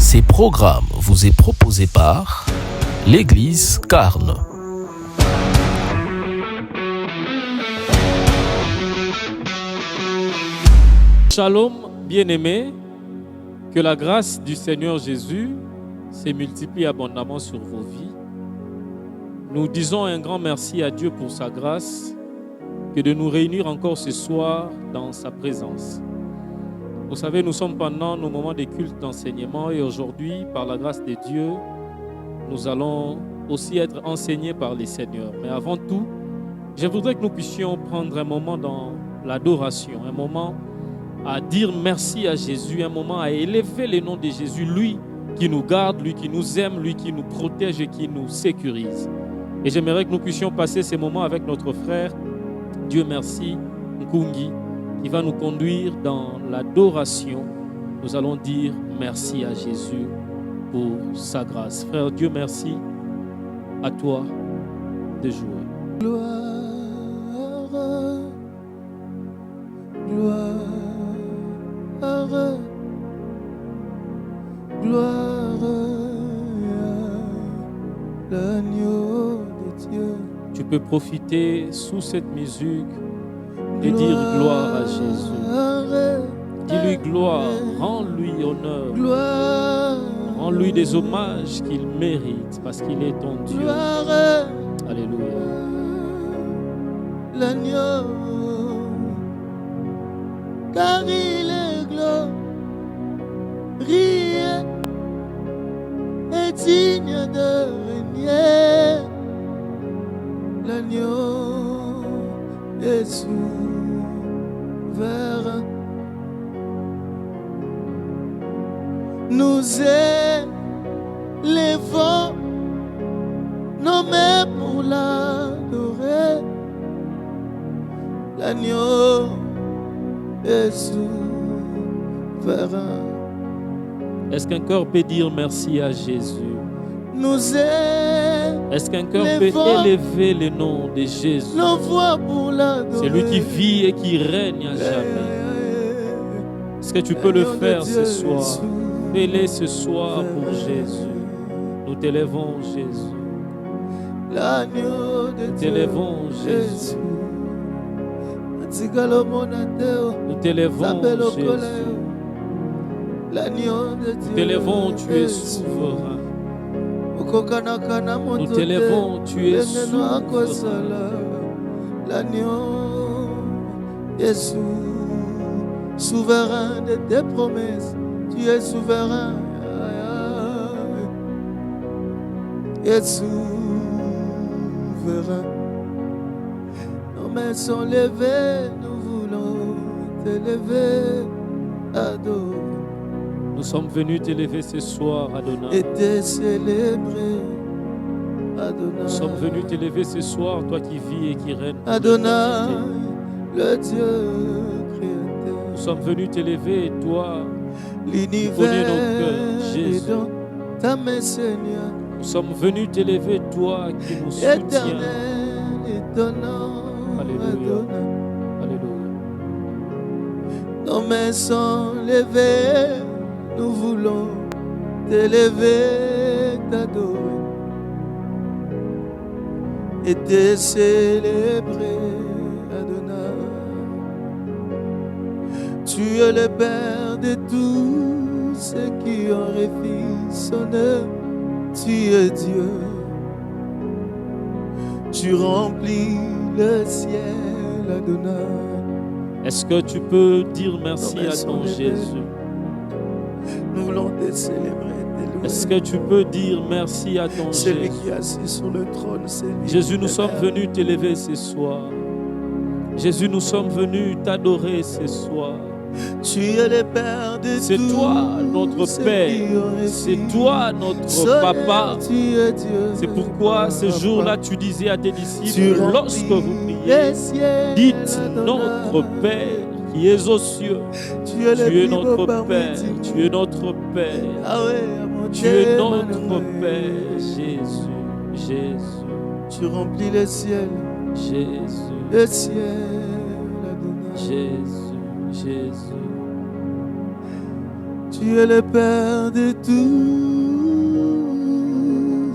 Ces programmes vous est proposé par l'Église Carne. Shalom, bien-aimés, que la grâce du Seigneur Jésus se multiplie abondamment sur vos vies. Nous disons un grand merci à Dieu pour sa grâce, que de nous réunir encore ce soir dans sa présence. Vous savez, nous sommes pendant nos moments de culte d'enseignement et aujourd'hui, par la grâce de Dieu, nous allons aussi être enseignés par les Seigneurs. Mais avant tout, je voudrais que nous puissions prendre un moment dans l'adoration, un moment à dire merci à Jésus, un moment à élever le nom de Jésus, lui qui nous garde, lui qui nous aime, lui qui nous protège et qui nous sécurise. Et j'aimerais que nous puissions passer ces moments avec notre frère, Dieu merci, Nkungi, qui va nous conduire dans l'adoration. Nous allons dire merci à Jésus pour sa grâce. Frère, Dieu merci, à toi de jouer. Gloire, gloire, gloire à l'agneau de Dieu. Tu peux profiter sous cette musique et dire gloire à Jésus. Dis-lui gloire, rends-lui honneur, Gloire, rends-lui des hommages qu'il mérite parce qu'il est ton Dieu. gloire, Alléluia. l'agneau, car il est glorieux et digne de régner. L'agneau est souverain. Nous élevons nos mains pour l'adorer. L'agneau est souverain. Est-ce qu'un cœur peut dire merci à Jésus? Nous Est-ce qu'un cœur peut élever le nom de Jésus? nos voix pour l'adorer. C'est lui qui vit et qui règne à jamais. Est-ce que tu peux le faire ce soir? Fais-le ce soir pour Jésus. Nous t'élevons, Jésus. L'agneau de Nous Dieu. t'élevons, Jésus. Nous t'élevons, Jésus. L'agneau de Dieu. Nous t'élevons, tu es souverain. Nous t'élevons, tu es souverain. L'agneau est souverain de tes promesses. Tu es souverain. Tu es souverain. Nos mains sont levées, nous voulons t'élever, adorer. Nous sommes venus t'élever ce soir, Adonai. Et te célébrer, Adonai. Nous sommes venus t'élever ce soir, toi qui vis et qui règne. Adonai, le Dieu créateur. Nous sommes venus t'élever et toi, l'univers connais nos cœurs, Jésus. est dans ta main, Seigneur. Nous sommes venus t'élever, toi qui nous soutiens. Éternel, étonnant, Alléluia. Adonai. Alléluia. Nos mains sont levées, nous voulons t'élever, t'adorer et te célébrer, Adonai. Tu es le Père de tous ceux qui ont réfi son œuvre. Tu es Dieu. Tu remplis le ciel, Adonai. Est-ce que tu peux dire merci à ton Jésus? Nous voulons te célébrer, te louer. Est-ce que tu peux dire merci à ton Celui Jésus? qui est assis sur le trône, c'est lui. Jésus, nous sommes venus t'élever ce soir. Jésus, nous sommes venus t'adorer ce soir. Tu es le Père de C'est tous toi notre ceux Père. qui ont réfi C'est toi notre son Papa. œuvre. Tu es Dieu. C'est pourquoi ce jour-là, tu disais à tes Tu disciples, remplis lorsque vous priez, les ciels, dites Adonai. notre Père qui es aux cieux. Tu es, Tu es notre Père. Père. Tu es notre Père. Ah ouais, mon Tu Dieu, es notre Emmanuel. Père. Jésus. Jésus. Tu remplis le ciel, Jésus. le ciel, Adonai. Jésus. Jésus. Tu Tu es le Père de tous.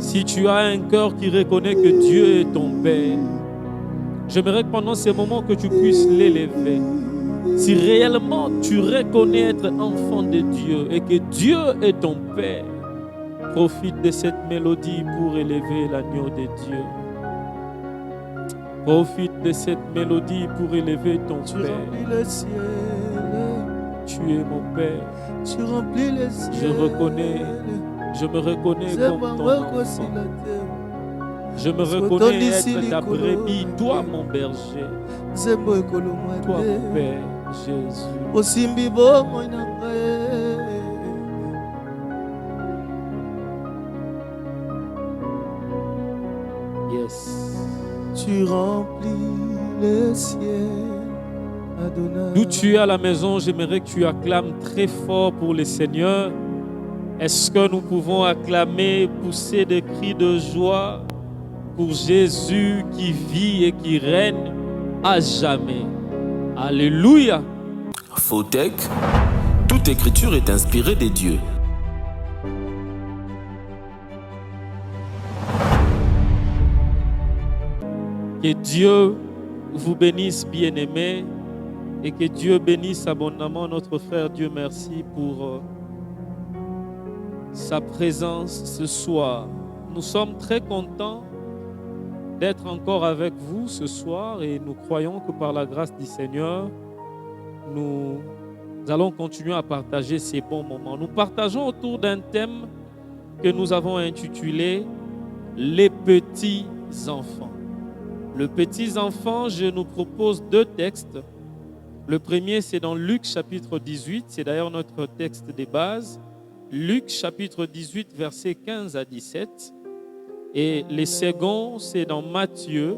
Si tu as un cœur qui reconnaît que Dieu est ton Père, j'aimerais que pendant ces moments que tu puisses l'élever. Si réellement tu reconnais être enfant de Dieu et que Dieu est ton Père, profite de cette mélodie pour élever l'agneau de Dieu. Profite de cette mélodie pour élever ton Tu Père. remplis le ciel. Tu es mon Père. Tu remplis le ciel. Je me reconnais comme ton enfant. Je me reconnais être ta brebis, toi mon berger, toi mon Père, Jésus. Osimbi bomoi na ngai. Yes. Tu remplis le ciel, Adonai. D'où tu es à la maison, j'aimerais que tu acclames très fort pour le Seigneur. Est-ce que nous pouvons acclamer, pousser des cris de joie pour Jésus qui vit et qui règne à jamais? Alléluia. Fautec, toute écriture est inspirée des dieux. Que Dieu vous bénisse, bien-aimés, et que Dieu bénisse abondamment notre frère. Dieu merci pour sa présence ce soir. Nous sommes très contents d'être encore avec vous ce soir et nous croyons que par la grâce du Seigneur, nous allons continuer à partager ces bons moments. Nous partageons autour d'un thème que nous avons intitulé « Les petits enfants ». Le petits enfants, je nous propose deux textes. Le premier, c'est dans Luc chapitre 18, c'est d'ailleurs notre texte de base. Luc chapitre 18, versets 15 à 17. Et le second, c'est dans Matthieu,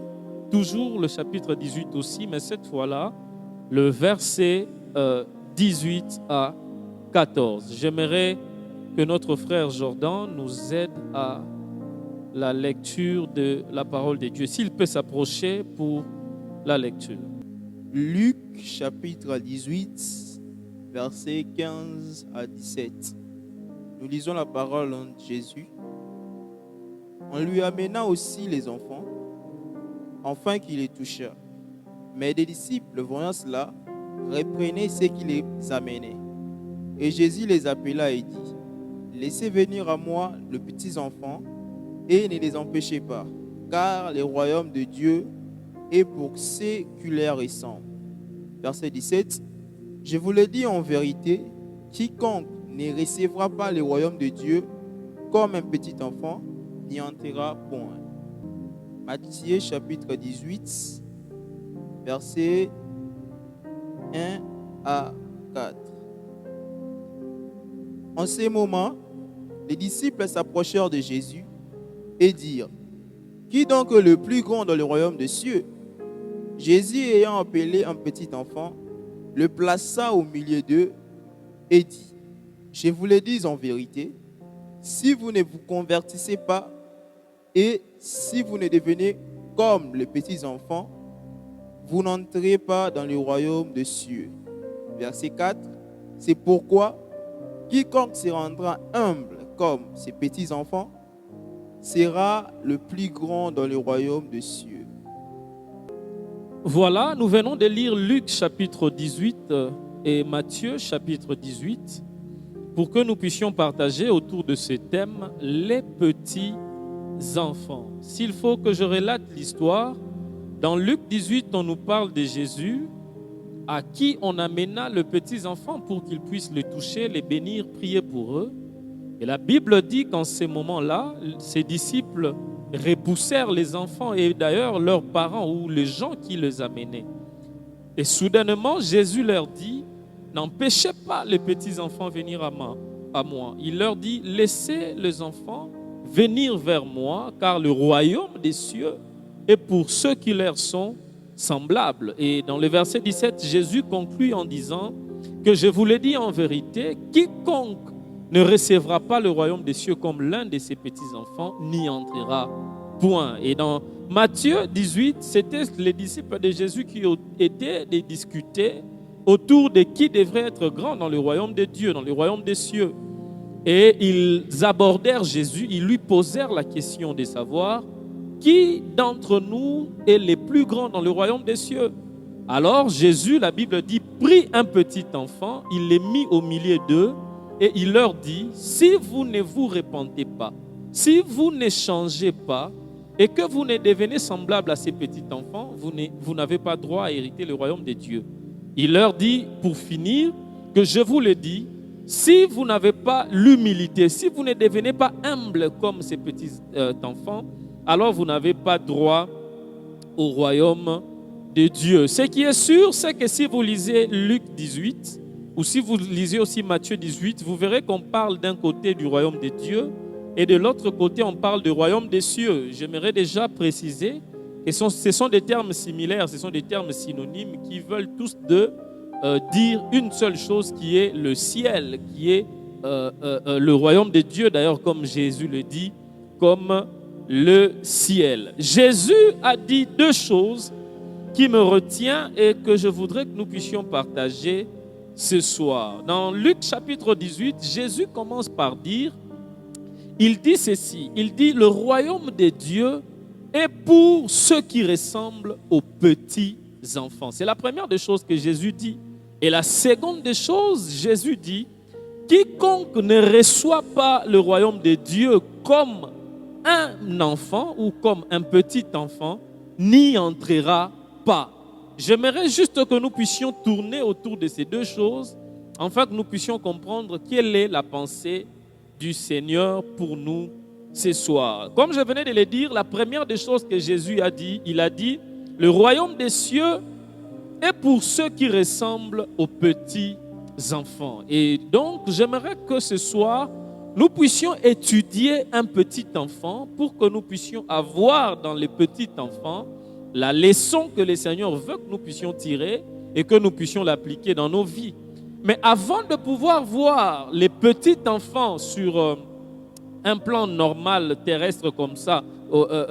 toujours le chapitre 18 aussi, mais cette fois-là, le verset 18 à 14. J'aimerais que notre frère Jordan nous aide à la lecture de la parole de Dieu. S'il peut s'approcher pour la lecture. Luc chapitre 18, versets 15 à 17. Nous lisons la parole de Jésus. On lui amena aussi les enfants, afin qu'il les touchât. Mais des disciples, voyant cela, reprenaient ceux qui les amenaient. Et Jésus les appela et dit, « Laissez venir à moi les petits enfants, et ne les empêchez pas, car le royaume de Dieu est pour ceux qui les ressemblent. » Verset 17. « Je vous le dis en vérité, quiconque ne recevra pas le royaume de Dieu comme un petit enfant, n'y entrera point. » Matthieu chapitre 18, versets 1 à 4. En ces moments, les disciples s'approchèrent de Jésus et dirent, « Qui donc est le plus grand dans le royaume des cieux? » Jésus, ayant appelé un petit enfant, le plaça au milieu d'eux et dit, « Je vous le dis en vérité, si vous ne vous convertissez pas et si vous ne devenez comme les petits enfants, vous n'entrez pas dans le royaume des cieux. » Verset 4, « C'est pourquoi quiconque se rendra humble comme ces petits enfants sera le plus grand dans le royaume des cieux. » Voilà, nous venons de lire Luc chapitre 18 et Matthieu chapitre 18 pour que nous puissions partager autour de ce thème les petits enfants. S'il faut que je relate l'histoire, dans Luc 18, on nous parle de Jésus à qui on amena les petits enfants pour qu'ils puissent les toucher, les bénir, prier pour eux. Et la Bible dit qu'en ces moments-là, ses disciples repoussèrent les enfants et d'ailleurs leurs parents ou les gens qui les amenaient. Et soudainement, Jésus leur dit, « N'empêchez pas les petits enfants venir à moi. » Il leur dit, « Laissez les enfants venir vers moi, car le royaume des cieux est pour ceux qui leur sont semblables. » Et dans le verset 17, Jésus conclut en disant que je vous le dis en vérité, quiconque ne recevra pas le royaume des cieux comme l'un de ses petits-enfants, n'y entrera point. Et dans Matthieu 18, c'était les disciples de Jésus qui étaient de discuter autour de qui devrait être grand dans le royaume de Dieu, dans le royaume des cieux. Et ils abordèrent Jésus, ils lui posèrent la question de savoir qui d'entre nous est le plus grand dans le royaume des cieux. Alors Jésus, la Bible dit, prit un petit enfant, il le mit au milieu d'eux et il leur dit, si vous ne vous repentez pas, si vous ne changez pas et que vous ne devenez semblable à ces petits enfants, vous n'avez pas droit à hériter le royaume de Dieu. Il leur dit, pour finir, que je vous le dis, si vous n'avez pas l'humilité, si vous ne devenez pas humble comme ces petits enfants, alors vous n'avez pas droit au royaume de Dieu. Ce qui est sûr, c'est que si vous lisez Luc 18, ou si vous lisez aussi Matthieu 18, vous verrez qu'on parle d'un côté du royaume de Dieu, et de l'autre côté, on parle du royaume des cieux. J'aimerais déjà préciser que ce sont des termes similaires, ce sont des termes synonymes qui veulent tous dire une seule chose qui est le ciel, qui est le royaume de Dieu, d'ailleurs comme Jésus le dit, comme le ciel. Jésus a dit deux choses qui me retiennent et que je voudrais que nous puissions partager ce soir. Dans Luc chapitre 18, Jésus commence par dire, il dit ceci, il dit le royaume de Dieu est pour ceux qui ressemblent aux petits enfants. C'est la première des choses que Jésus dit. Et la seconde des choses, Jésus dit, quiconque ne reçoit pas le royaume de Dieu comme un enfant ou comme un petit enfant, n'y entrera pas. J'aimerais juste que nous puissions tourner autour de ces deux choses, afin que nous puissions comprendre quelle est la pensée du Seigneur pour nous ce soir. Comme je venais de le dire, la première des choses que Jésus a dit, il a dit, le royaume des cieux est pour ceux qui ressemblent aux petits enfants. Et donc, j'aimerais que ce soir, nous puissions étudier un petit enfant pour que nous puissions avoir dans les petits enfants la leçon que le Seigneur veut que nous puissions tirer et que nous puissions l'appliquer dans nos vies. Mais avant de pouvoir voir les petits enfants sur un plan normal, terrestre comme ça,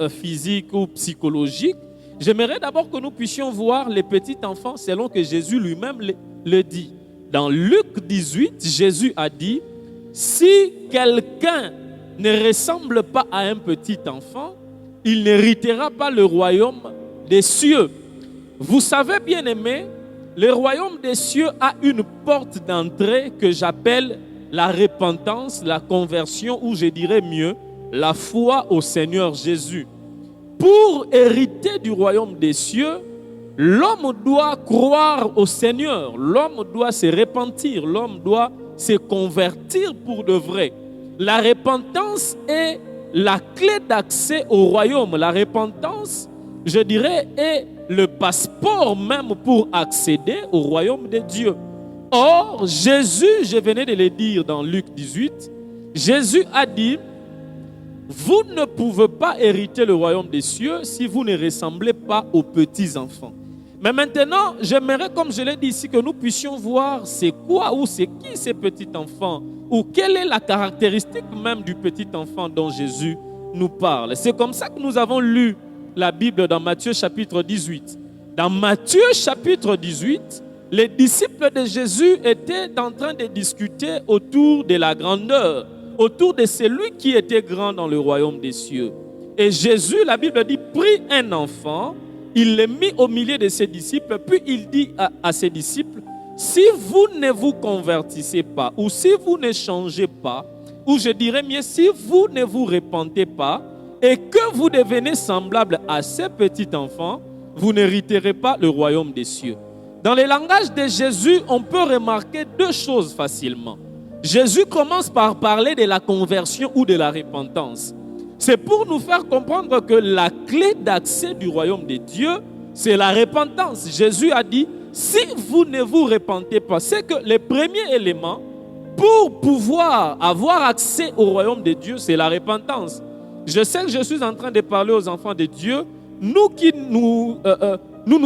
physique ou psychologique, j'aimerais d'abord que nous puissions voir les petits enfants selon que Jésus lui-même le dit. Dans Luc 18, Jésus a dit, si quelqu'un ne ressemble pas à un petit enfant, il n'héritera pas le royaume des cieux. Vous savez, bien aimés, le royaume des cieux a une porte d'entrée que j'appelle la repentance, la conversion, ou je dirais mieux, la foi au Seigneur Jésus. Pour hériter du royaume des cieux, l'homme doit croire au Seigneur, l'homme doit se repentir, l'homme doit se convertir pour de vrai. La repentance est la clé d'accès au royaume. La repentance, je dirais, est le passeport même pour accéder au royaume de Dieu. Or, Jésus, je venais de le dire dans Luc 18, Jésus a dit, vous ne pouvez pas hériter le royaume des cieux si vous ne ressemblez pas aux petits enfants. Mais maintenant, j'aimerais, comme je l'ai dit ici, que nous puissions voir c'est quoi ou c'est qui ces petits enfants ou quelle est la caractéristique même du petit enfant dont Jésus nous parle. C'est comme ça que nous avons lu la Bible dans Matthieu chapitre 18. Dans Matthieu chapitre 18, les disciples de Jésus étaient en train de discuter autour de la grandeur, autour de celui qui était grand dans le royaume des cieux. Et Jésus, la Bible dit, prit un enfant, il le mit au milieu de ses disciples, puis il dit à ses disciples, si vous ne vous convertissez pas, ou si vous ne changez pas, ou je dirais mieux, si vous ne vous repentez pas, et que vous devenez semblable à ces petits enfants, vous n'hériterez pas le royaume des cieux. Dans le langage de Jésus, on peut remarquer deux choses facilement. Jésus commence par parler de la conversion ou de la repentance. C'est pour nous faire comprendre que la clé d'accès du royaume de Dieu, c'est la repentance. Jésus a dit, si vous ne vous repentez pas, c'est que le premier élément pour pouvoir avoir accès au royaume de Dieu, c'est la repentance. Je sais que je suis en train de parler aux enfants de Dieu. Nous qui nous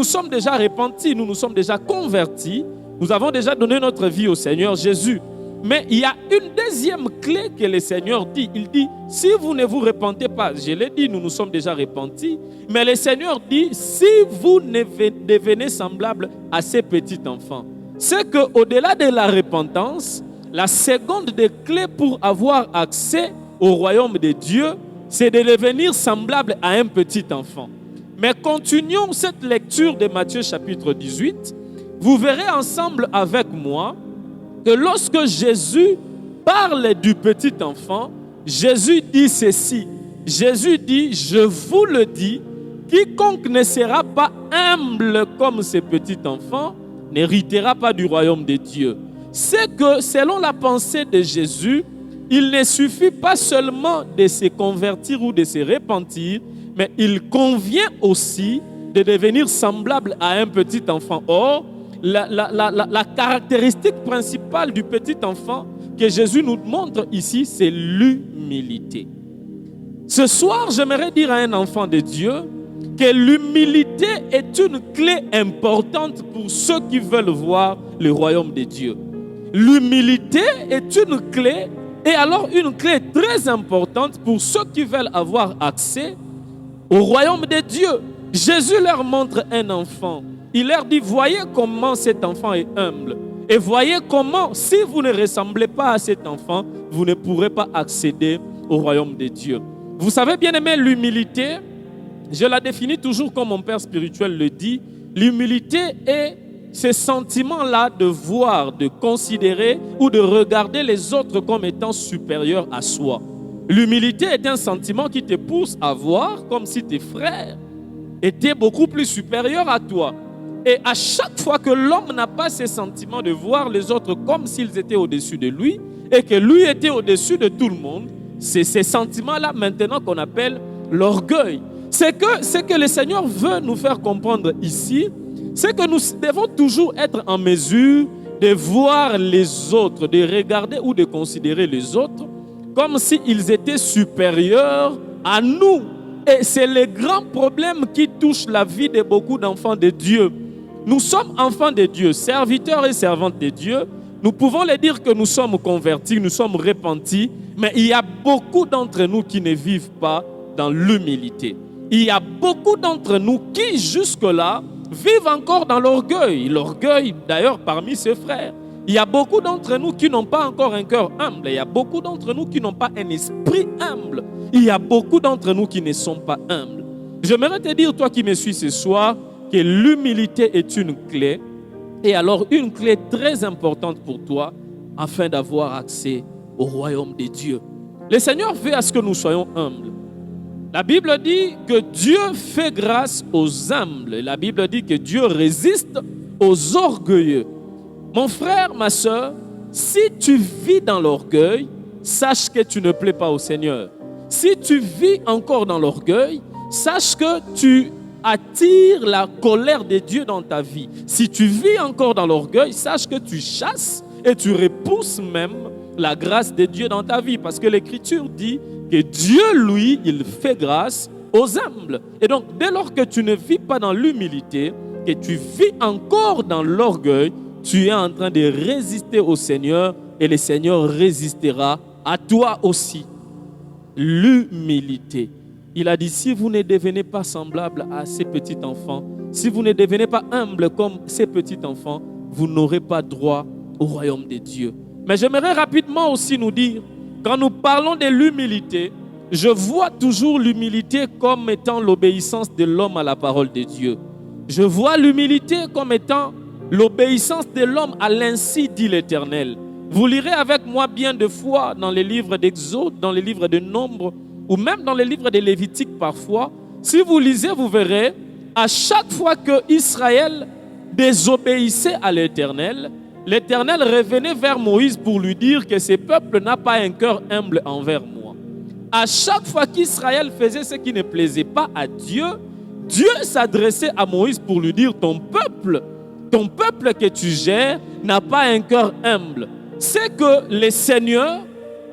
sommes déjà repentis, nous nous sommes déjà convertis, nous avons déjà donné notre vie au Seigneur Jésus. Mais il y a une deuxième clé que le Seigneur dit. Il dit, si vous ne vous repentez pas, je l'ai dit, nous nous sommes déjà repentis, mais le Seigneur dit, si vous ne devenez semblable à ces petits enfants. c'est qu'au-delà de la repentance, la seconde des clés pour avoir accès au royaume de Dieu, c'est de devenir semblable à un petit enfant. Mais continuons cette lecture de Matthieu chapitre 18. Vous verrez ensemble avec moi que lorsque Jésus parle du petit enfant, Jésus dit ceci. Jésus dit, je vous le dis, quiconque ne sera pas humble comme ce petit enfant n'héritera pas du royaume de Dieu. C'est que selon la pensée de Jésus, il ne suffit pas seulement de se convertir ou de se repentir, mais il convient aussi de devenir semblable à un petit enfant. Or, la caractéristique principale du petit enfant que Jésus nous montre ici, c'est l'humilité. Ce soir, j'aimerais dire à un enfant de Dieu que l'humilité est une clé importante pour ceux qui veulent voir le royaume de Dieu. L'humilité est une clé, et alors une clé très importante pour ceux qui veulent avoir accès au royaume de Dieu. Jésus leur montre un enfant. Il leur dit, voyez comment cet enfant est humble. Et voyez comment, si vous ne ressemblez pas à cet enfant, vous ne pourrez pas accéder au royaume de Dieu. Vous savez, bien aimé, l'humilité, je la définis toujours comme mon père spirituel le dit. L'humilité est ce sentiment-là de voir, de considérer ou de regarder les autres comme étant supérieurs à soi. L'humilité est un sentiment qui te pousse à voir comme si tes frères étaient beaucoup plus supérieurs à toi. Et à chaque fois que l'homme n'a pas ce sentiment de voir les autres comme s'ils étaient au-dessus de lui et que lui était au-dessus de tout le monde, c'est ces sentiments-là maintenant qu'on appelle l'orgueil. C'est que le Seigneur veut nous faire comprendre ici, c'est que nous devons toujours être en mesure de voir les autres, de regarder ou de considérer les autres comme s'ils étaient supérieurs à nous. Et c'est le grand problème qui touche la vie de beaucoup d'enfants de Dieu. Nous sommes enfants de Dieu, serviteurs et servantes de Dieu. Nous pouvons le dire que nous sommes convertis, nous sommes repentis, mais il y a beaucoup d'entre nous qui ne vivent pas dans l'humilité. Il y a beaucoup d'entre nous qui, jusque-là, vivent encore dans l'orgueil. L'orgueil, d'ailleurs, parmi ses frères. Il y a beaucoup d'entre nous qui n'ont pas encore un cœur humble. Il y a beaucoup d'entre nous qui n'ont pas un esprit humble. Il y a beaucoup d'entre nous qui ne sont pas humbles. J'aimerais te dire, toi qui me suis ce soir, que l'humilité est une clé. Et alors, une clé très importante pour toi, afin d'avoir accès au royaume de Dieu. Le Seigneur veut à ce que nous soyons humbles. La Bible dit que Dieu fait grâce aux humbles. La Bible dit que Dieu résiste aux orgueilleux. Mon frère, ma soeur, si tu vis dans l'orgueil, sache que tu ne plais pas au Seigneur. Si tu vis encore dans l'orgueil, sache que tu attires la colère de Dieu dans ta vie. Si tu vis encore dans l'orgueil, sache que tu chasses et tu repousses même la grâce de Dieu dans ta vie. Parce que l'Écriture dit que Dieu, lui, il fait grâce aux humbles. Et donc, dès lors que tu ne vis pas dans l'humilité, que tu vis encore dans l'orgueil, tu es en train de résister au Seigneur et le Seigneur résistera à toi aussi. L'humilité. Il a dit, si vous ne devenez pas semblable à ces petits enfants, si vous ne devenez pas humble comme ces petits enfants, vous n'aurez pas droit au royaume de Dieu. Mais j'aimerais rapidement aussi nous dire, quand nous parlons de l'humilité, je vois toujours l'humilité comme étant l'obéissance de l'homme à la parole de Dieu. Je vois l'humilité comme étant l'obéissance de l'homme à l'ainsi dit l'Éternel. Vous lirez avec moi bien de fois dans les livres d'Exode, dans les livres de Nombre, ou même dans les livres de Lévitique parfois. Si vous lisez, vous verrez, à chaque fois que Israël désobéissait à l'Éternel, l'Éternel revenait vers Moïse pour lui dire que ce peuple n'a pas un cœur humble envers moi. À chaque fois qu'Israël faisait ce qui ne plaisait pas à Dieu, Dieu s'adressait à Moïse pour lui dire, ton peuple que tu gères n'a pas un cœur humble. C'est que le Seigneur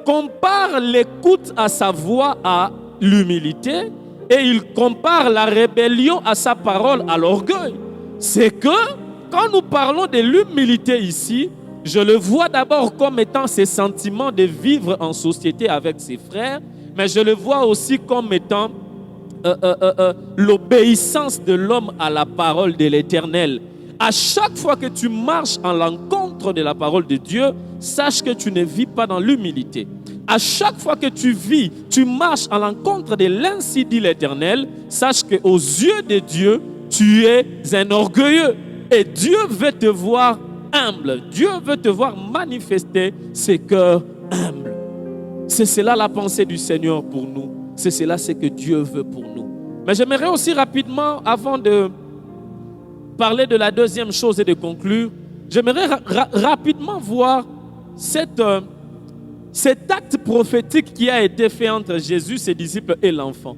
compare l'écoute à sa voix à l'humilité et il compare la rébellion à sa parole à l'orgueil. C'est que quand nous parlons de l'humilité ici, je le vois d'abord comme étant ce sentiment de vivre en société avec ses frères, mais je le vois aussi comme étant l'obéissance de l'homme à la parole de l'Éternel. À chaque fois que tu marches en l'encontre de la parole de Dieu, sache que tu ne vis pas dans l'humilité. À chaque fois que tu marches à l'encontre de l'ainsi dit l'Éternel, sache qu'aux yeux de Dieu, tu es un orgueilleux. Et Dieu veut te voir humble. Dieu veut te voir manifester ses cœurs humbles. C'est cela la pensée du Seigneur pour nous. C'est cela ce que Dieu veut pour nous. Mais j'aimerais aussi rapidement, avant de parler de la deuxième chose et de conclure, j'aimerais rapidement voir cet acte prophétique qui a été fait entre Jésus, ses disciples et l'enfant.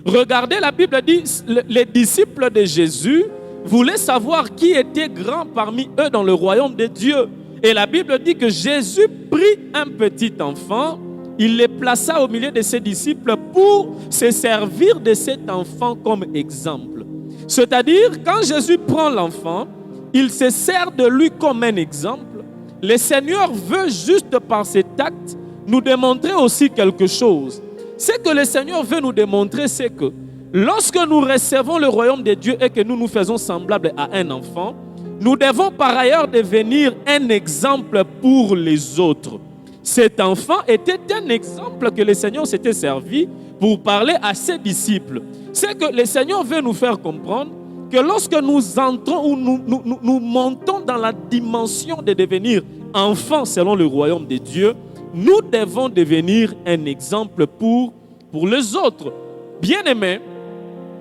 Regardez, la Bible dit, les disciples de Jésus voulaient savoir qui était grand parmi eux dans le royaume de Dieu. Et la Bible dit que Jésus prit un petit enfant, il le plaça au milieu de ses disciples pour se servir de cet enfant comme exemple. C'est-à-dire, quand Jésus prend l'enfant, il se sert de lui comme un exemple. Le Seigneur veut juste par cet acte nous démontrer aussi quelque chose. Ce que le Seigneur veut nous démontrer, c'est que lorsque nous recevons le royaume de Dieu et que nous nous faisons semblables à un enfant, nous devons par ailleurs devenir un exemple pour les autres. Cet enfant était un exemple que le Seigneur s'était servi pour parler à ses disciples. C'est que le Seigneur veut nous faire comprendre que lorsque nous entrons ou nous montons dans la dimension de devenir enfants selon le royaume de Dieu, nous devons devenir un exemple pour les autres. Bien-aimés,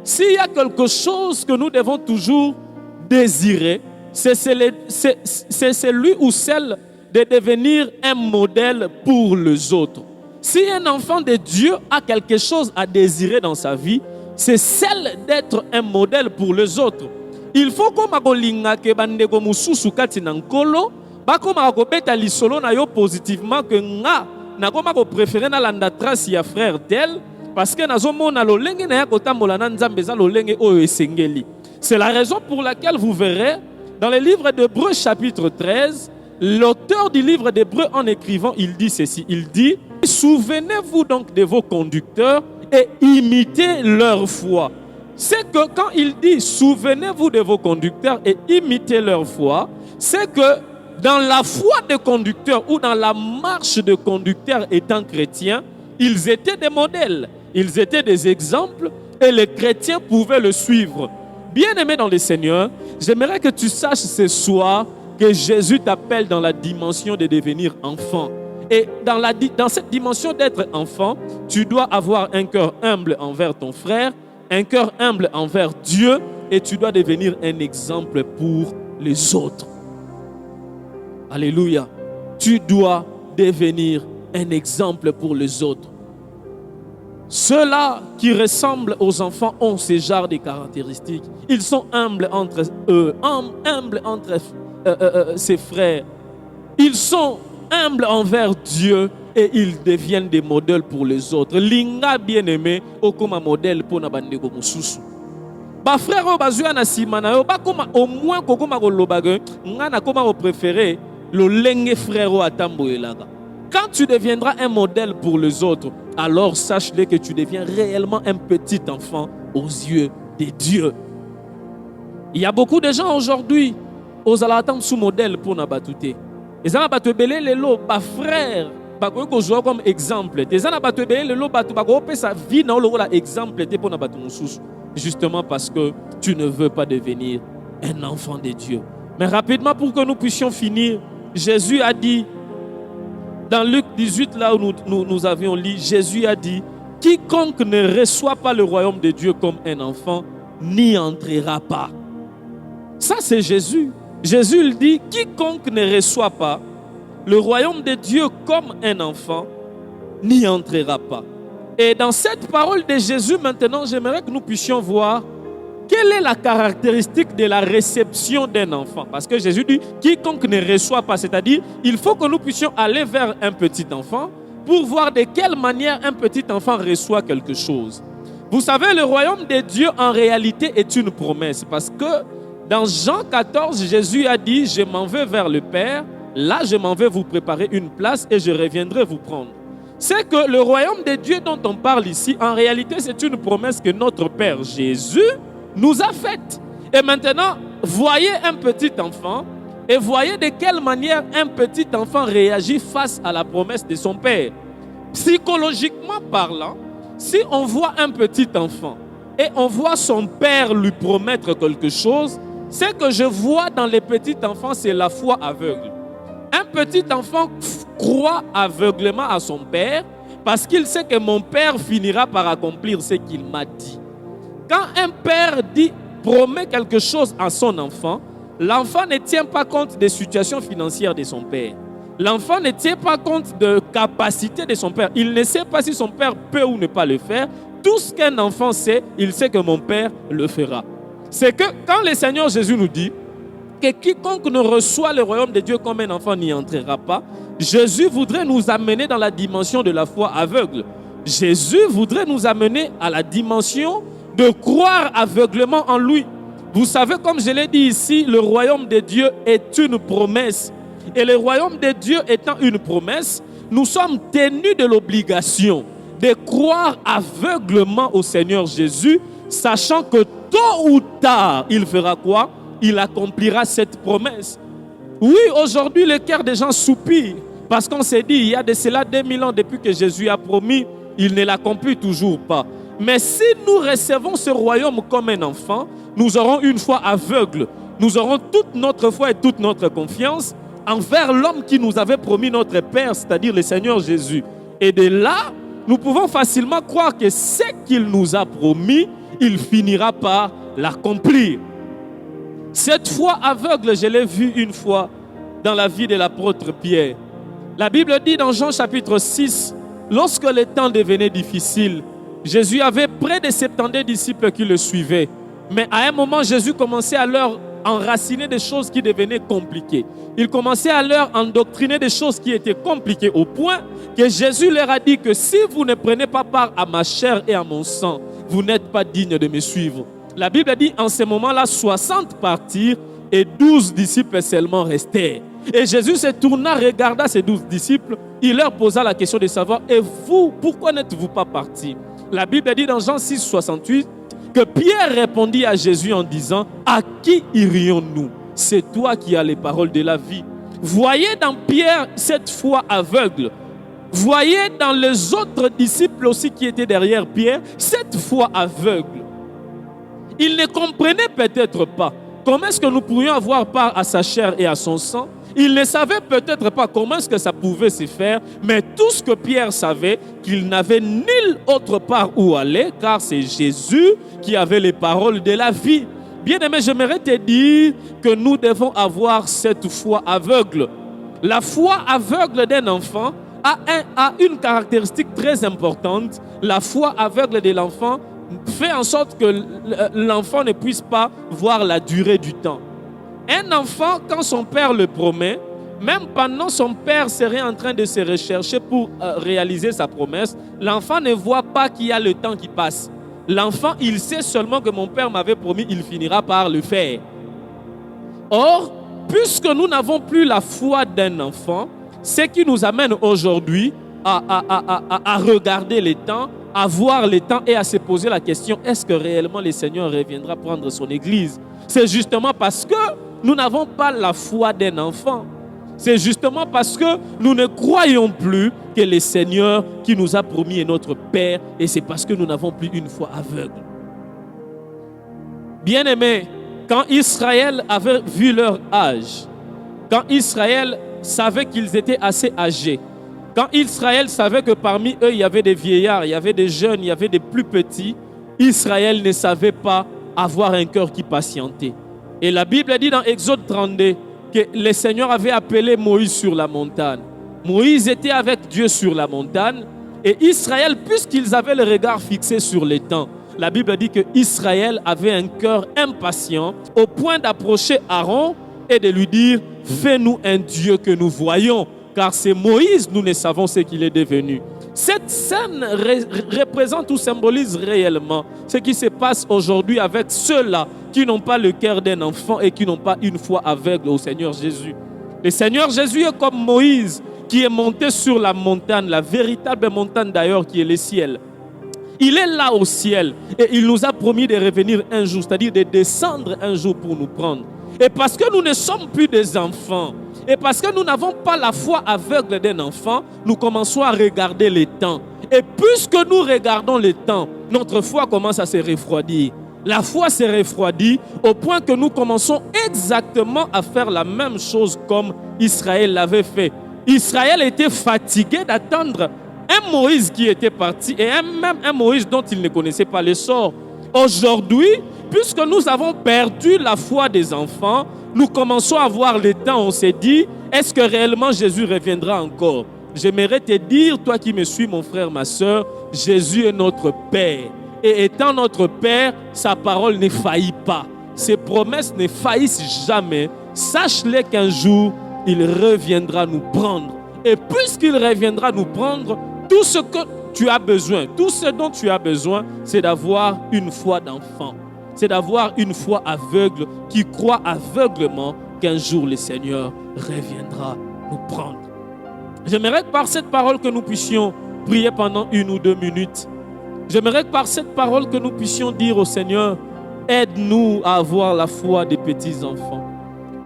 s'il y a quelque chose que nous devons toujours désirer, c'est celui ou celle de devenir un modèle pour les autres. Si un enfant de Dieu a quelque chose à désirer dans sa vie, c'est celle d'être un modèle pour les autres. Il faut que makolinga ke bandeko mususu kati na nkolo bakoma kobeta lisolo na yo positivement que nga nakoma ko préférer na landa trace ya frère tel parce que nazomona lolenge na ya kotambola na nzambe za lolenge oyo esengeli. C'est la raison pour laquelle vous verrez dans le livre d'Hébreux chapitre 13, l'auteur du livre d'Hébreux en écrivant, il dit ceci, il dit: souvenez-vous donc de vos conducteurs et imitez leur foi. C'est que quand il dit souvenez-vous de vos conducteurs et imitez leur foi, c'est que dans la foi des conducteurs ou dans la marche de conducteurs étant chrétiens, ils étaient des modèles, ils étaient des exemples et les chrétiens pouvaient le suivre. Bien-aimé dans le Seigneur, j'aimerais que tu saches ce soir que Jésus t'appelle dans la dimension de devenir enfant. Et dans cette dimension d'être enfant, tu dois avoir un cœur humble envers ton frère, un cœur humble envers Dieu, et tu dois devenir un exemple pour les autres. Alléluia. Tu dois devenir un exemple pour les autres. Ceux-là qui ressemblent aux enfants ont ce genre de caractéristiques. Ils sont humbles entre eux, humbles entre ses frères. Ils sont humbles envers Dieu et ils deviennent des modèles pour les autres. Linga bien-aimé, comme modèle pour nabandeko mususu. Ba frère o bazua na simana yo ba koma au moins kokoma ko lobaga ngana koma ko préférer le lenge frère o atamboelaga. Quand tu deviendras un modèle pour les autres, alors sache-le que tu deviens réellement un petit enfant aux yeux de Dieu. Il y a beaucoup de gens aujourd'hui aux alatants sous modèle pour nabatouté. Les gens battu belé les lots, ba frère, ba ko jouer comme exemple. Les gens battu belé les lots, ba tu ba ko sa vie na lo la exemple te pour nabatou mususu. Justement parce que tu ne veux pas devenir un enfant de Dieu. Mais rapidement pour que nous puissions finir, Jésus a dit dans Luc 18, là où nous avions lu, Jésus a dit: quiconque ne reçoit pas le royaume de Dieu comme un enfant, n'y entrera pas. Ça, c'est Jésus. Jésus il dit: quiconque ne reçoit pas le royaume de Dieu comme un enfant, n'y entrera pas. Et dans cette parole de Jésus, maintenant, j'aimerais que nous puissions voir quelle est la caractéristique de la réception d'un enfant. Parce que Jésus dit, quiconque ne reçoit pas, c'est-à-dire, il faut que nous puissions aller vers un petit enfant pour voir de quelle manière un petit enfant reçoit quelque chose. Vous savez, le royaume de Dieu, en réalité, est une promesse. Parce que dans Jean 14, Jésus a dit, je m'en vais vers le Père, là, je m'en vais vous préparer une place et je reviendrai vous prendre. C'est que le royaume de Dieu dont on parle ici, en réalité, c'est une promesse que notre Père Jésus nous a faite. Et maintenant, voyez un petit enfant et voyez de quelle manière un petit enfant réagit face à la promesse de son père. Psychologiquement parlant, si on voit un petit enfant et on voit son père lui promettre quelque chose, ce que je vois dans les petits enfants, c'est la foi aveugle. Un petit enfant croit aveuglément à son père parce qu'il sait que mon père finira par accomplir ce qu'il m'a dit. Quand un père promet quelque chose à son enfant, l'enfant ne tient pas compte des situations financières de son père. L'enfant ne tient pas compte de capacité de son père. Il ne sait pas si son père peut ou ne pas le faire. Tout ce qu'un enfant sait, il sait que mon père le fera. C'est que quand le Seigneur Jésus nous dit que quiconque ne reçoit le royaume de Dieu comme un enfant n'y entrera pas, Jésus voudrait nous amener dans la dimension de la foi aveugle. Jésus voudrait nous amener à la dimension de croire aveuglement en lui. Vous savez, comme je l'ai dit ici, le royaume de Dieu est une promesse. Et le royaume de Dieu étant une promesse, nous sommes tenus de l'obligation de croire aveuglement au Seigneur Jésus, sachant que tôt ou tard, il fera quoi? Il accomplira cette promesse. Oui, aujourd'hui, le cœur des gens soupire parce qu'on s'est dit, il y a de cela 2000 ans depuis que Jésus a promis, il ne l'accomplit toujours pas. Mais si nous recevons ce royaume comme un enfant, nous aurons une foi aveugle. Nous aurons toute notre foi et toute notre confiance envers l'homme qui nous avait promis notre Père, c'est-à-dire le Seigneur Jésus. Et de là, nous pouvons facilement croire que ce qu'il nous a promis, il finira par l'accomplir. Cette foi aveugle, je l'ai vue une fois dans la vie de l'apôtre Pierre. La Bible dit dans Jean chapitre 6, lorsque le temps devenait difficile, Jésus avait près de 70 disciples qui le suivaient. Mais à un moment, Jésus commençait à leur enraciner des choses qui devenaient compliquées. Il commençait à leur endoctriner des choses qui étaient compliquées au point que Jésus leur a dit que si vous ne prenez pas part à ma chair et à mon sang, vous n'êtes pas digne de me suivre. La Bible dit en ce moment-là, 60 partirent et 12 disciples seulement restèrent. Et Jésus se tourna, regarda ses 12 disciples, il leur posa la question de savoir, et vous, pourquoi n'êtes-vous pas partis? La Bible dit dans Jean 6, 68, que Pierre répondit à Jésus en disant, à qui irions-nous? C'est toi qui as les paroles de la vie. Voyez dans Pierre cette foi aveugle. Voyez dans les autres disciples aussi qui étaient derrière Pierre, cette foi aveugle. Ils ne comprenaient peut-être pas comment est-ce que nous pourrions avoir part à sa chair et à son sang. Ils ne savaient peut-être pas comment est-ce que ça pouvait se faire, mais tout ce que Pierre savait, qu'il n'avait nulle autre part où aller, car c'est Jésus qui avait les paroles de la vie. Bien-aimé, j'aimerais te dire que nous devons avoir cette foi aveugle. La foi aveugle d'un enfant a une caractéristique très importante. La foi aveugle de l'enfant fait en sorte que l'enfant ne puisse pas voir la durée du temps. Un enfant, quand son père le promet, même pendant son père serait en train de se rechercher pour réaliser sa promesse, l'enfant ne voit pas qu'il y a le temps qui passe. L'enfant, il sait seulement que mon père m'avait promis, il finira par le faire. Or, puisque nous n'avons plus la foi d'un enfant, ce qui nous amène aujourd'hui à regarder les temps, à voir les temps et à se poser la question, est-ce que réellement le Seigneur reviendra prendre son Église? C'est justement parce que nous n'avons pas la foi d'un enfant. C'est justement parce que nous ne croyons plus que le Seigneur qui nous a promis est notre Père, et c'est parce que nous n'avons plus une foi aveugle. Bien-aimés, quand Israël avait vu leur âge, quand Israël savait qu'ils étaient assez âgés, quand Israël savait que parmi eux, il y avait des vieillards, il y avait des jeunes, il y avait des plus petits, Israël ne savait pas avoir un cœur qui patientait. Et la Bible dit dans Exode 32 que le Seigneur avait appelé Moïse sur la montagne. Moïse était avec Dieu sur la montagne. Et Israël, puisqu'ils avaient le regard fixé sur les temps, la Bible dit que Israël avait un cœur impatient au point d'approcher Aaron et de lui dire « Fais-nous un Dieu que nous voyons ». Car c'est Moïse, nous ne savons ce qu'il est devenu. Cette scène représente ou symbolise réellement ce qui se passe aujourd'hui avec ceux-là qui n'ont pas le cœur d'un enfant et qui n'ont pas une foi aveugle au Seigneur Jésus. Le Seigneur Jésus est comme Moïse qui est monté sur la montagne, la véritable montagne d'ailleurs qui est le ciel. Il est là au ciel et il nous a promis de revenir un jour, c'est-à-dire de descendre un jour pour nous prendre. Et parce que nous ne sommes plus des enfants, et parce que nous n'avons pas la foi aveugle d'un enfant, nous commençons à regarder les temps. Et puisque nous regardons les temps, notre foi commence à se refroidir. La foi se refroidit au point que nous commençons exactement à faire la même chose comme Israël l'avait fait. Israël était fatigué d'attendre un Moïse qui était parti et même un Moïse dont il ne connaissait pas le sort. Aujourd'hui, puisque nous avons perdu la foi des enfants, nous commençons à voir le temps. On s'est dit, est-ce que réellement Jésus reviendra encore? J'aimerais te dire, toi qui me suis, mon frère, ma soeur, Jésus est notre Père. Et étant notre Père, sa parole ne faillit pas. Ses promesses ne faillissent jamais. Sache-le qu'un jour, il reviendra nous prendre. Et puisqu'il reviendra nous prendre, tout ce que tu as besoin, tout ce dont tu as besoin, c'est d'avoir une foi d'enfant. C'est d'avoir une foi aveugle qui croit aveuglement qu'un jour le Seigneur reviendra nous prendre. J'aimerais que par cette parole que nous puissions prier pendant 1 ou 2 minutes. J'aimerais que par cette parole que nous puissions dire au Seigneur, aide-nous à avoir la foi des petits-enfants.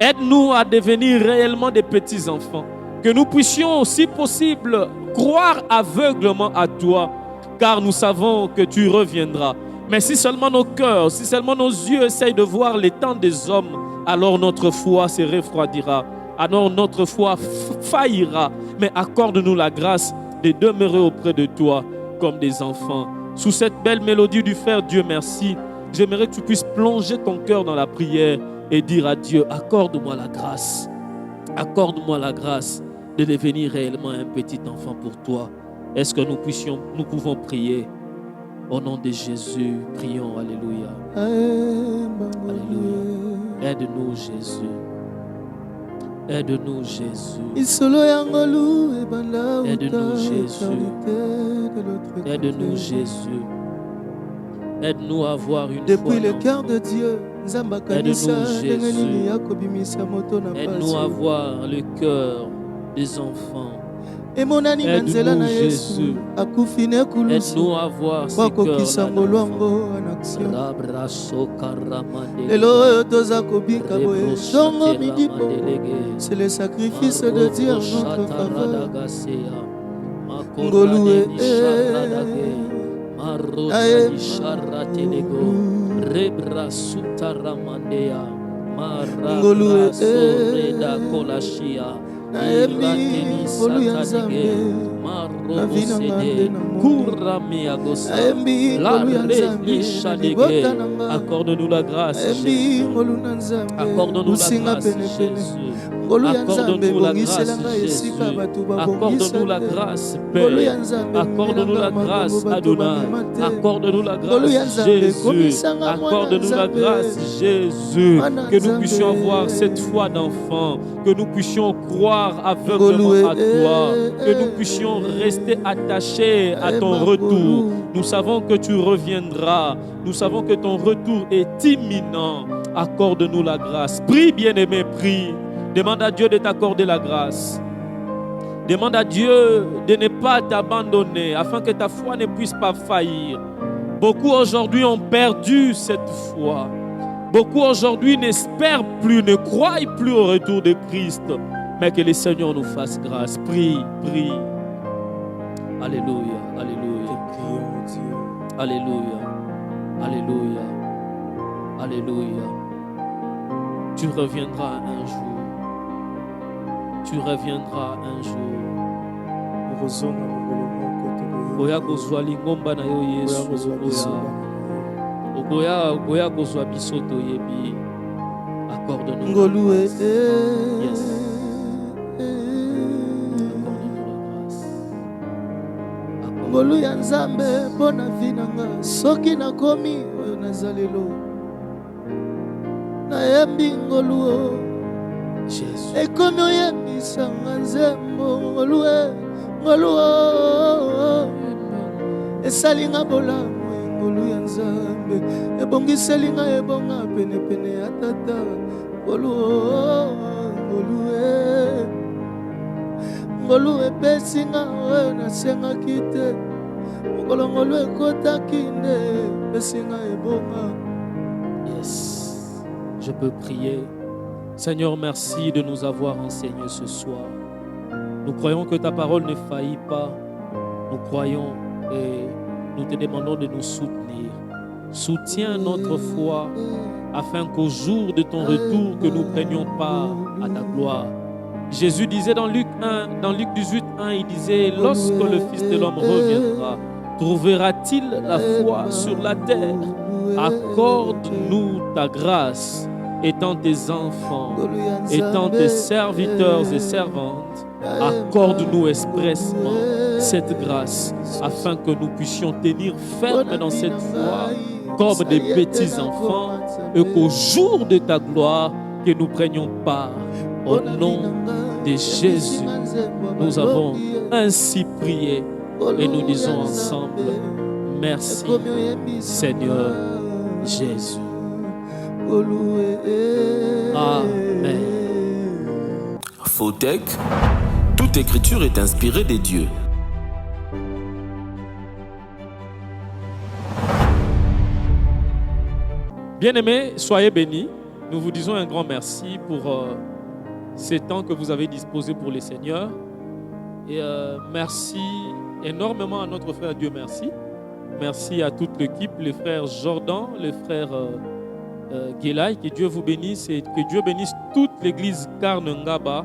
Aide-nous à devenir réellement des petits-enfants. Que nous puissions, si possible, croire aveuglement à toi, car nous savons que tu reviendras. Mais si seulement nos cœurs, si seulement nos yeux essayent de voir les temps des hommes, alors notre foi se refroidira. Alors notre foi faillira. Mais accorde-nous la grâce de demeurer auprès de toi comme des enfants. Sous cette belle mélodie du Faire Dieu merci, j'aimerais que tu puisses plonger ton cœur dans la prière et dire à Dieu, accorde-moi la grâce. Accorde-moi la grâce de devenir réellement un petit enfant pour toi. Est-ce que nous pouvons prier? Au nom de Jésus, prions. Alléluia. Alléluia. Aide-nous, Jésus. Aide-nous, Jésus. Aide-nous, Jésus. Aide-nous, Jésus. Aide-nous à avoir une depuis foi le cœur d'enfant. de Dieu. Aide-nous, Jésus. Aide-nous à avoir le cœur des enfants. Aide-nous, Jésus. Aide-nous à avoir ce cœur-là d'enfant. C'est le sacrifice de Dieu en notre faveur. Ngolue accorde-nous la grâce, Jésus. Accorde-nous la grâce, Jésus. Accorde-nous la grâce, Jésus. Accorde-nous la grâce, Père. Accorde-nous la grâce, Adonai. Accorde-nous la grâce, Jésus. Accorde-nous la grâce, Jésus. Que nous puissions avoir cette foi d'enfant. Que nous puissions croire aveuglement à toi. Que nous puissions rester attachés à ton retour. Nous savons que tu reviendras. Nous savons que ton retour est imminent. Accorde-nous la grâce. Prie, bien-aimé, prie. Demande à Dieu de t'accorder la grâce. Demande à Dieu de ne pas t'abandonner afin que ta foi ne puisse pas faillir. Beaucoup aujourd'hui ont perdu cette foi. Beaucoup aujourd'hui n'espèrent plus, ne croient plus au retour de Christ. Mais que le Seigneur nous fasse grâce. Prie, prie. Alléluia, alléluia. Alléluia, alléluia, alléluia. Tu reviendras un jour. Tu reviendras un jour. Oya kozwa lingomba na yo Yesu. Oya kozwa bisoto yebi. Accorde-nous la grâce. Yes. Accorde-nous la grâce. ngolu ya Nzambe mpona vi na nga soki nakomi oyo nazalelo nayembi ngolu o Jésus. ekomi oyebisanga nzembo ngolu o esalinga bolamu ngolu ya Nzambe ebongiselinga ebonga penepene ya tata ngolu o ngolu epesinga oyo nasengaki te mokolo ngolu ekotaki nde epesinga ebonga. Yes. Je peux prier. Seigneur, merci de nous avoir enseigné ce soir. Nous croyons que ta parole ne faillit pas. Nous croyons et nous te demandons de nous soutenir. Soutiens notre foi afin qu'au jour de ton retour, que nous prenions part à ta gloire. Jésus disait dans Luc 18, 1, il disait, lorsque le Fils de l'homme reviendra, trouvera-t-il la foi sur la terre? Accorde-nous ta grâce, étant tes enfants, étant tes serviteurs et servantes. Accorde-nous expressement cette grâce afin que nous puissions tenir ferme dans cette foi comme des petits enfants et qu'au jour de ta gloire, que nous prenions part. Au nom de Jésus, nous avons ainsi prié et nous disons ensemble, merci Seigneur Jésus. Amen. Fotech, toute écriture est inspirée des dieux. Bien-aimés, soyez bénis. Nous vous disons un grand merci pour ces temps que vous avez disposés pour les Seigneurs. Et merci énormément à notre frère Dieu merci. Merci à toute l'équipe, les frères Jordan, les frères Guélaï. Que Dieu vous bénisse et que Dieu bénisse toute l'église Karnengaba.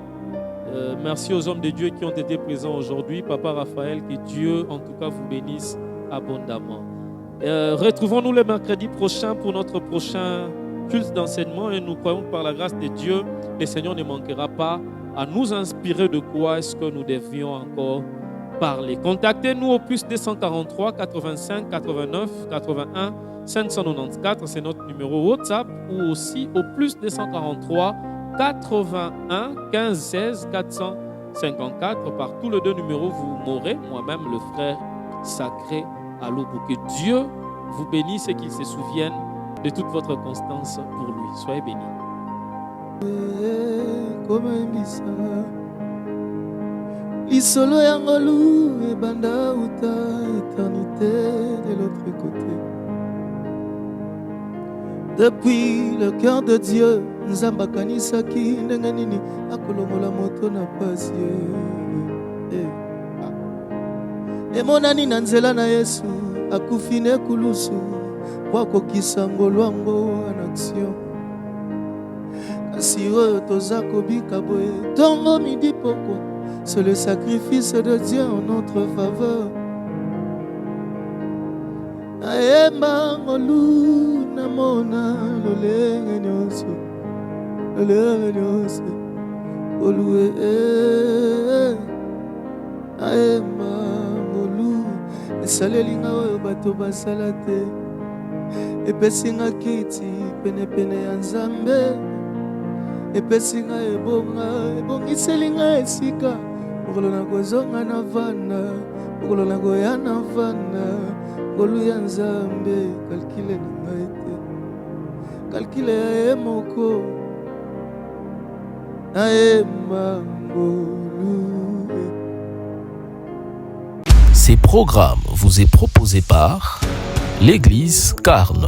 Merci aux hommes de Dieu qui ont été présents aujourd'hui. Papa Raphaël, que Dieu en tout cas vous bénisse abondamment. Retrouvons-nous le mercredi prochain pour notre prochain culte d'enseignement et nous croyons que par la grâce de Dieu, le Seigneur ne manquera pas à nous inspirer de quoi est-ce que nous devions encore parler. Contactez-nous au plus 243 85 89 81 594, c'est notre numéro WhatsApp, ou aussi au plus 243 81 15 16 454. Par tous les deux numéros, vous m'aurez, moi-même, le frère sacré à Lobo. Que Dieu vous bénisse et qu'il se souvienne de toute votre constance pour lui. Soyez bénis. Isolo yangolu ebanda uta éternité de l'autre côté. Depuis le cœur de Dieu, Nzamba kanisaki ndenge nini akolomola moto na pasi. Emonani na nzela na Yesu akufine kulusu wako kisango lwango en action. Kasi oyo toza kobika boye tongo midi pourquoi? C'est le sacrifice de Dieu en notre faveur. Aemba ngolu namona lolenge nyonso olue aemba ngolu esalelinga oyo bato basala te epesinga kiti penepene ya Nzambe epesinga ebongiselinga esika mokolo na kozonga na vanda mokolo na koya na vanda ngolu ya Nzambe kalkile na ngai te kalkile ya ye moko naemba ngolu. Ces programmes vous est proposé par l'Église Carne.